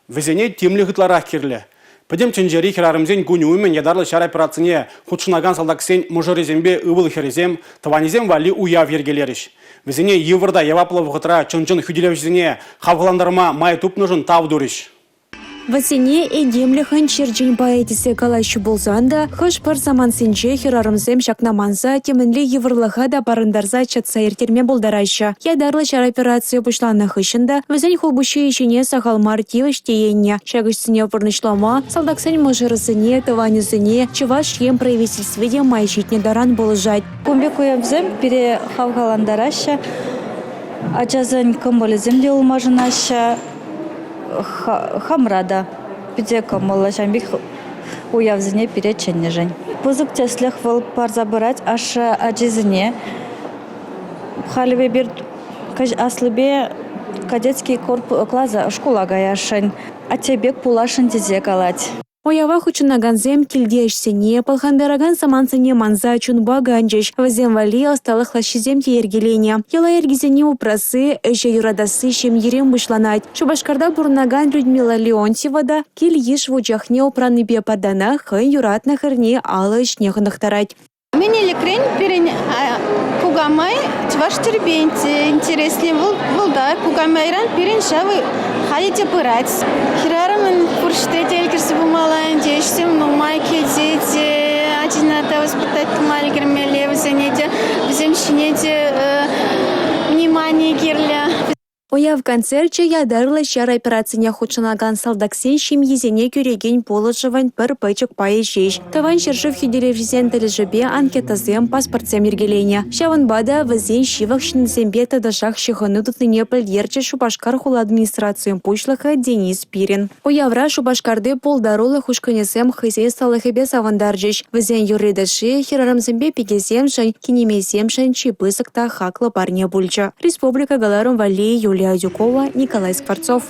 Везене темлі ғытларах керлі. Пөдем чынжері херарымзен күнуімен ядарлы шар операцияне худшынаган салдаксен мұжырезембе ұвыл херезем, таванезем вали уяв ергелеріш. Везене евырда яваплы вғытра чын-чын хүделевшізіне хавғыландарма май туп нужын тавдуриш. Васене эдемліхін черджін поэтисе калайшы болзанда, хыш пар заман сенче херарымзем шакнаманса темінлі евырлыға да барындарза чатса ертерме болдарайшы. Ядарлы шар операция бұшланы хышында, візен хулбуши ішіне сағалмар тивыш тейенне. Шагышсыне вырнышлама, салдаксен мұжырысыне, тыванызыне, чываш ем правительстведе майшитне даран болыжать. Кумбек уябзем пере хавгаландараща, ачазын кымболезем де улмажынаща, хамрада. Пиде камыла шамбик уявзыне пере ченнежень. Пузык теслех выл пар забырать, аш аджизыне. Халибе бир аслыбе кадетский клаза школа гаяшын. А тебе пулашын тезе калать. Оява хучунаганзем килдешсене, палхандараган самансыне манза чунба ганжеш, вазем вали осталых лащизем тергелене. Яла ергизене упрасы, эше юрадасы шем ерем вышланать. Шубашкарда бурнаган Людмила Леонтьевада кил еш в учахне упраны бе падана, хэн юратна хырне алы шнеханахтарать. Менели крень перень пугамай чваш тербенте интереснее волда пугамайран перень шавы халите пырать. Хирарамын курштете элькерси бумалайн дешсем но майки дети одината воспитать маликер меле взенете вземщинете внимание кирля. Ояв концерте ядарлы шар операцияне худшынаган салдаксен шим езене күреген полыжыван пір пычык пайышеш. Таван шыршыв хюделевжизен тіліжібе анкетазем паспортсем ергелене. Шаван бада візен шивах шынзембе тадашах шихыны тұтыне пілдерчі Шубашкар хул администрациям пушлыхы Денис Пирин. Оявра Шубашкарды полдарулы хушканесем хызен салыхыбе савандаржеш. Візен юридаши хирарымзембе пегезем шын, кинемезем шын чипысықта хаклы парне бульча. Республика Галарум Вали Юлия Дюкова, Николай Скворцов.